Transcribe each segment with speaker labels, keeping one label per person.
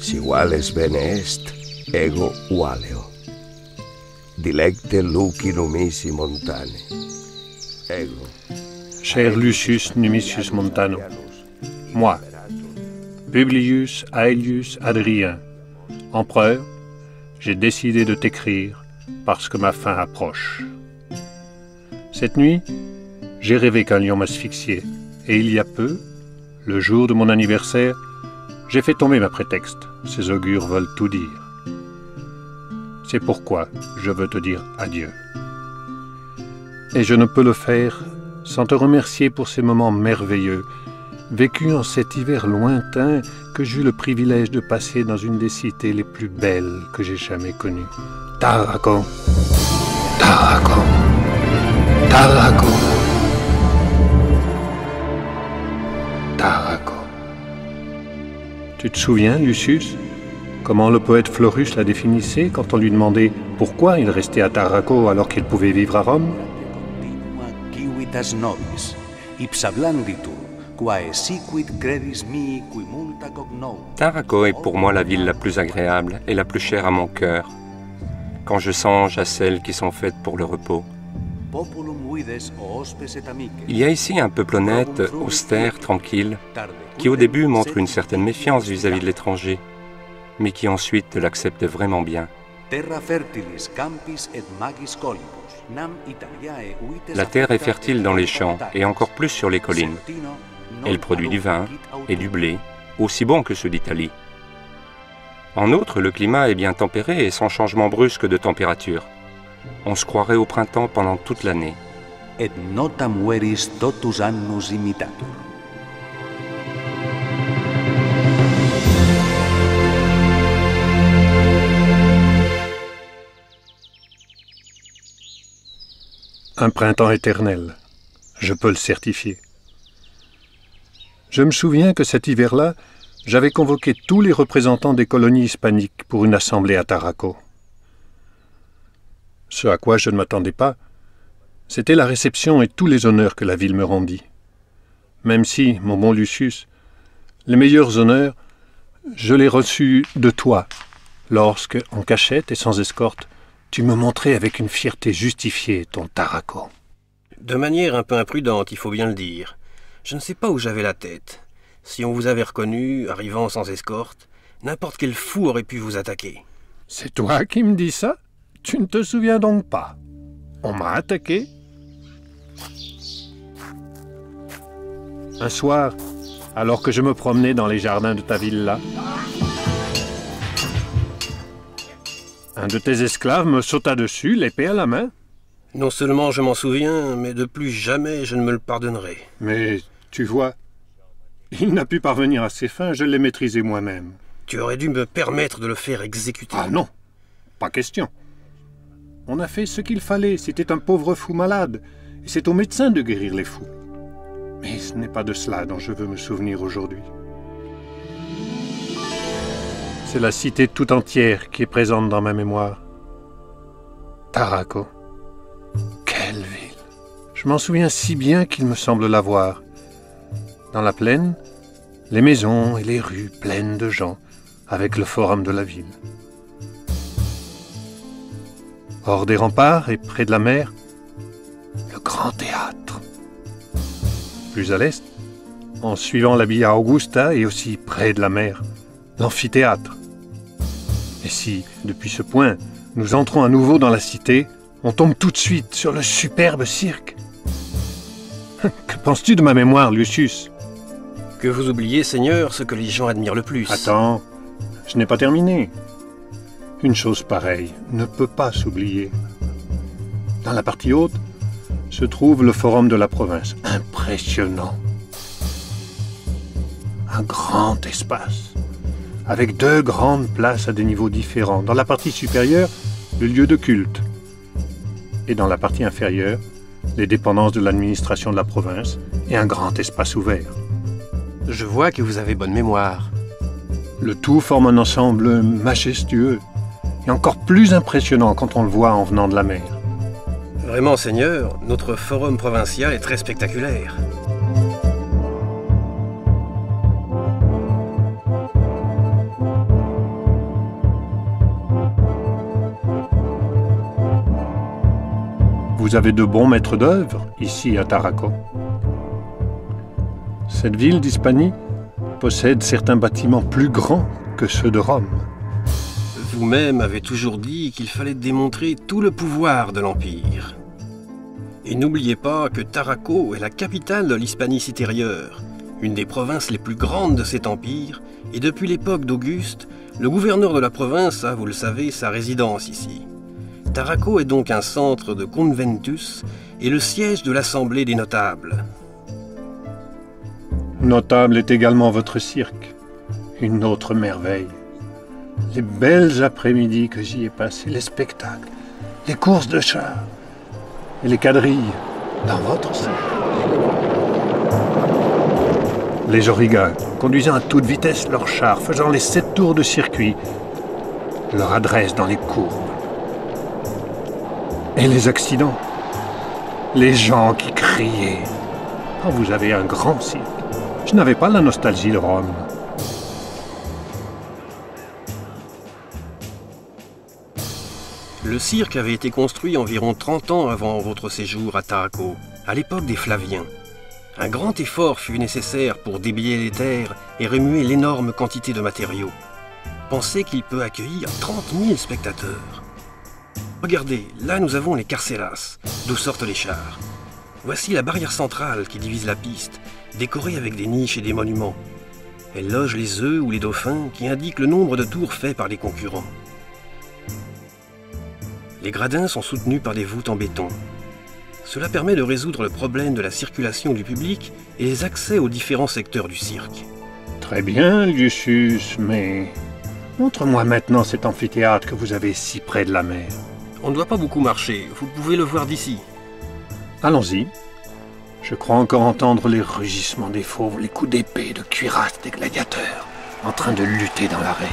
Speaker 1: Si vales bene est, ego valeo. Dilecte luci numisi montane. Ego.
Speaker 2: Cher Lucius Numicius Montano, moi, Publius Aelius Adrien, empereur, j'ai décidé de t'écrire parce que ma fin approche. Cette nuit, j'ai rêvé qu'un lion m'asphyxiait, et il y a peu, le jour de mon anniversaire, j'ai fait tomber ma prétexte. Ces augures veulent tout dire. C'est pourquoi je veux te dire adieu. Et je ne peux le faire sans te remercier pour ces moments merveilleux, vécus en cet hiver lointain que j'eus le privilège de passer dans une des cités les plus belles que j'ai jamais connues. Tarraco, Tarraco, Tarraco, Tarraco. Tu te souviens, Lucius, comment le poète Florus la définissait quand on lui demandait pourquoi il restait à Tarraco alors qu'il pouvait vivre à Rome?
Speaker 3: Tarraco est pour moi la ville la plus agréable et la plus chère à mon cœur, quand je songe à celles qui sont faites pour le repos. Il y a ici un peuple honnête, austère, tranquille, qui au début montre une certaine méfiance vis-à-vis de l'étranger, mais qui ensuite l'accepte vraiment bien. La terre est fertile dans les champs et encore plus sur les collines. Elle produit du vin et du blé, aussi bon que ceux d'Italie. En outre, le climat est bien tempéré et sans changement brusque de température. On se croirait au printemps pendant toute l'année.
Speaker 4: Et nota mueris totus annus imitatur.
Speaker 2: Un printemps éternel, je peux le certifier. Je me souviens que cet hiver-là, j'avais convoqué tous les représentants des colonies hispaniques pour une assemblée à Tarraco. Ce à quoi je ne m'attendais pas, c'était la réception et tous les honneurs que la ville me rendit. Même si, mon bon Lucius, les meilleurs honneurs, je les reçus de toi, lorsque, en cachette et sans escorte, tu me montrais avec une fierté justifiée ton Tarraco.
Speaker 5: De manière un peu imprudente, il faut bien le dire. Je ne sais pas où j'avais la tête. Si on vous avait reconnu, arrivant sans escorte, n'importe quel fou aurait pu vous attaquer.
Speaker 2: C'est toi qui me dis ça? Tu ne te souviens donc pas? On m'a attaqué? Un soir, alors que je me promenais dans les jardins de ta villa, un de tes esclaves me sauta dessus, l'épée à la main.
Speaker 5: Non seulement je m'en souviens, mais de plus jamais je ne me le pardonnerai.
Speaker 2: Mais, tu vois, il n'a pu parvenir à ses fins, je l'ai maîtrisé moi-même.
Speaker 5: Tu aurais dû me permettre de le faire exécuter.
Speaker 2: Ah non, pas question. On a fait ce qu'il fallait, c'était un pauvre fou malade, et c'est au médecin de guérir les fous. Mais ce n'est pas de cela dont je veux me souvenir aujourd'hui. C'est la cité tout entière qui est présente dans ma mémoire. Tarraco. Quelle ville! Je m'en souviens si bien qu'il me semble la voir. Dans la plaine, les maisons et les rues pleines de gens, avec le forum de la ville. Hors des remparts et près de la mer, le grand théâtre. Plus à l'est, en suivant la Via Augusta et aussi près de la mer, l'amphithéâtre. Et si, depuis ce point, nous entrons à nouveau dans la cité, on tombe tout de suite sur le superbe cirque. Que penses-tu de ma mémoire, Lucius?
Speaker 5: Que vous oubliez, Seigneur, ce que les gens admirent le plus.
Speaker 2: Attends, je n'ai pas terminé. Une chose pareille ne peut pas s'oublier. Dans la partie haute se trouve le forum de la province. Impressionnant. Un grand espace, avec 2 grandes places à des niveaux différents. Dans la partie supérieure, le lieu de culte. Et dans la partie inférieure, les dépendances de l'administration de la province et un grand espace ouvert.
Speaker 5: Je vois que vous avez bonne mémoire.
Speaker 2: Le tout forme un ensemble majestueux et encore plus impressionnant quand on le voit en venant de la mer.
Speaker 5: Vraiment, Seigneur, notre forum provincial est très spectaculaire.
Speaker 2: vous avez de bons maîtres d'œuvre ici à Taraco. Cette ville d'Hispanie possède certains bâtiments plus grands que ceux de Rome.
Speaker 5: Vous-même avez toujours dit qu'il fallait démontrer tout le pouvoir de l'Empire. Et n'oubliez pas que Taraco est la capitale de l'Hispanie supérieure, une des provinces les plus grandes de cet empire, et depuis l'époque d'Auguste, le gouverneur de la province a, vous le savez, sa résidence ici. Taraco est donc un centre de conventus et le siège de l'Assemblée des notables.
Speaker 2: Notable est également votre cirque, une autre merveille. Les belles après-midi que j'y ai passées, les spectacles, les courses de chars et les quadrilles dans votre salle. Les jorigas conduisant à toute vitesse leurs chars, faisant les 7 tours de circuit, leur adresse dans les courbes. Et les accidents, les gens qui criaient. Oh, vous avez un grand cirque. Je n'avais pas la nostalgie de Rome.
Speaker 5: Le cirque avait été construit environ 30 ans avant votre séjour à Taraco, à l'époque des Flaviens. Un grand effort fut nécessaire pour déblayer les terres et remuer l'énorme quantité de matériaux. Pensez qu'il peut accueillir 30 000 spectateurs. Regardez, là nous avons les carcellas, d'où sortent les chars. Voici la barrière centrale qui divise la piste, décorée avec des niches et des monuments. Elle loge les œufs ou les dauphins qui indiquent le nombre de tours faits par les concurrents. Les gradins sont soutenus par des voûtes en béton. Cela permet de résoudre le problème de la circulation du public et les accès aux différents secteurs du cirque.
Speaker 2: Très bien, Lucius, mais montre-moi maintenant cet amphithéâtre que vous avez si près de la mer.
Speaker 5: On ne doit pas beaucoup marcher, vous pouvez le voir d'ici.
Speaker 2: Allons-y. Je crois encore entendre les rugissements des fauves, les coups d'épée, de cuirasse des gladiateurs en train de lutter dans l'arène.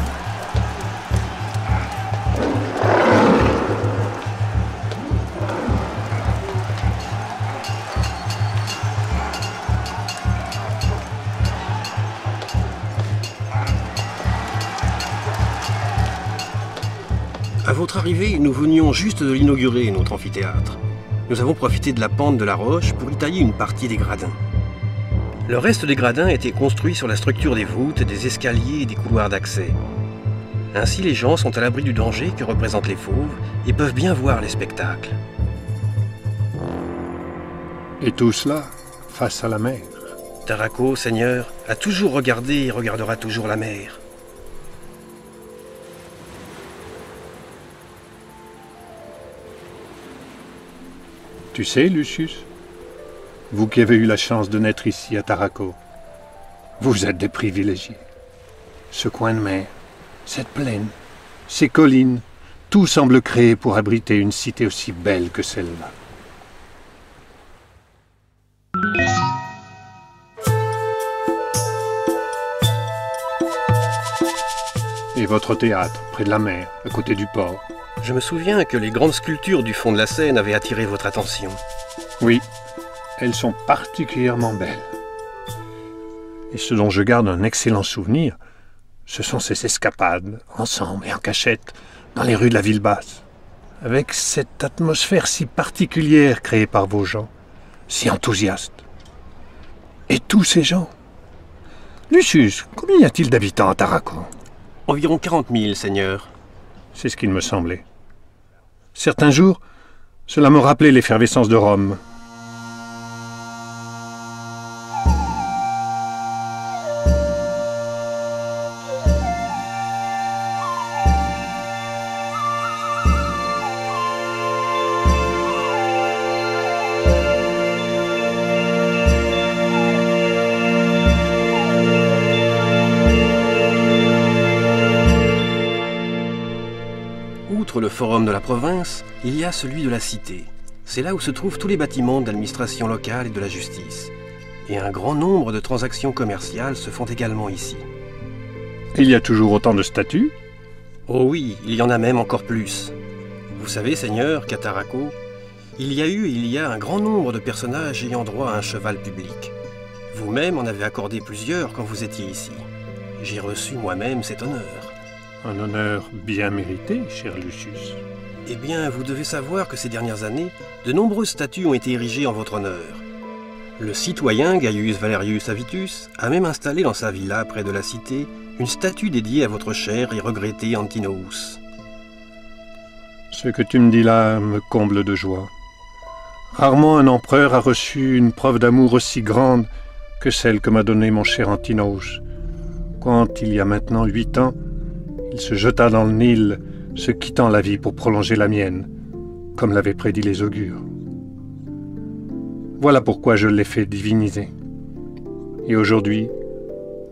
Speaker 5: À votre arrivée, nous venions juste de l'inaugurer, notre amphithéâtre. Nous avons profité de la pente de la roche pour y tailler une partie des gradins. Le reste des gradins était construit sur la structure des voûtes, des escaliers et des couloirs d'accès. Ainsi, les gens sont à l'abri du danger que représentent les fauves et peuvent bien voir les spectacles.
Speaker 2: Et tout cela face à la mer.
Speaker 5: Taraco, Seigneur, a toujours regardé et regardera toujours la mer.
Speaker 2: Tu sais, Lucius, vous qui avez eu la chance de naître ici à Taraco, vous êtes des privilégiés. Ce coin de mer, cette plaine, ces collines, tout semble créé pour abriter une cité aussi belle que celle-là. Et votre théâtre, près de la mer, à côté du port.
Speaker 5: Je me souviens que les grandes sculptures du fond de la Seine avaient attiré votre attention.
Speaker 2: Oui, elles sont particulièrement belles. Et ce dont je garde un excellent souvenir, ce sont ces escapades, ensemble et en cachette, dans les rues de la ville basse, avec cette atmosphère si particulière créée par vos gens, si enthousiastes. Et tous ces gens. Lucius, combien y a-t-il d'habitants à Taraco?
Speaker 5: Environ 40 000, Seigneur.
Speaker 2: C'est ce qu'il me semblait. Certains jours, cela me rappelait l'effervescence de Rome.
Speaker 5: Outre le forum de la province, il y a celui de la cité. C'est là où se trouvent tous les bâtiments de l'administration locale et de la justice. Et un grand nombre de transactions commerciales se font également ici.
Speaker 2: Il y a toujours autant de statues?
Speaker 5: Oh oui, il y en a même encore plus. Vous savez, Seigneur, qu'à Taraco, il y a eu et il y a un grand nombre de personnages ayant droit à un cheval public. Vous-même en avez accordé plusieurs quand vous étiez ici. J'ai reçu moi-même cet honneur.
Speaker 2: Un honneur bien mérité, cher Lucius.
Speaker 5: Eh bien, vous devez savoir que ces dernières années, de nombreuses statues ont été érigées en votre honneur. Le citoyen Gaius Valerius Avitus a même installé dans sa villa près de la cité une statue dédiée à votre cher et regretté Antinous.
Speaker 2: Ce que tu me dis là me comble de joie. Rarement un empereur a reçu une preuve d'amour aussi grande que celle que m'a donnée mon cher Antinous, quand, il y a maintenant 8 ans, il se jeta dans le Nil, se quittant la vie pour prolonger la mienne, comme l'avaient prédit les augures. Voilà pourquoi je l'ai fait diviniser. Et aujourd'hui,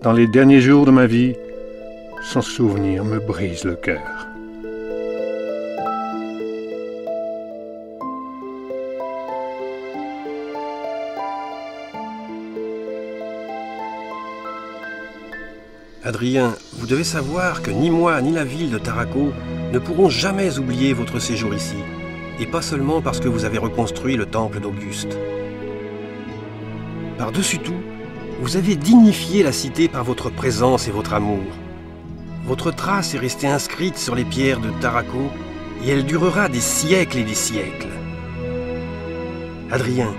Speaker 2: dans les derniers jours de ma vie, son souvenir me brise le cœur.
Speaker 5: Adrien, vous devez savoir que ni moi ni la ville de Taraco ne pourront jamais oublier votre séjour ici, et pas seulement parce que vous avez reconstruit le temple d'Auguste. Par-dessus tout, vous avez dignifié la cité par votre présence et votre amour. Votre trace est restée inscrite sur les pierres de Taraco, et elle durera des siècles et des siècles. Adrien,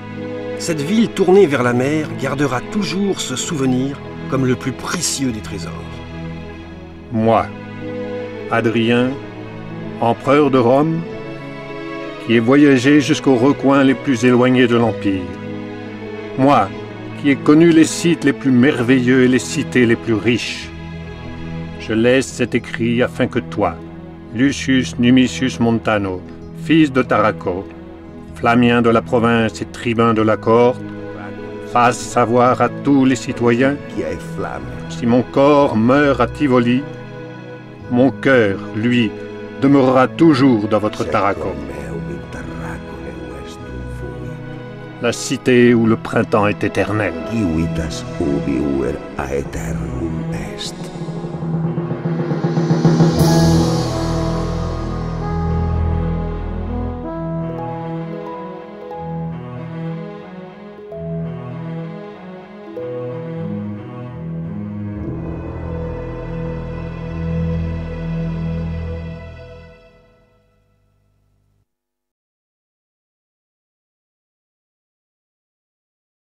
Speaker 5: cette ville tournée vers la mer gardera toujours ce souvenir comme le plus précieux des trésors.
Speaker 2: Moi, Adrien, empereur de Rome, qui ai voyagé jusqu'aux recoins les plus éloignés de l'Empire. Moi, qui ai connu les sites les plus merveilleux et les cités les plus riches. Je laisse cet écrit afin que toi, Lucius Numicius Montano, fils de Taraco, flammien de la province et tribun de la cohorte, fasse savoir à tous les citoyens, si mon corps meurt à Tivoli, mon cœur, lui, demeurera toujours dans votre Taraco. La cité où le printemps est éternel.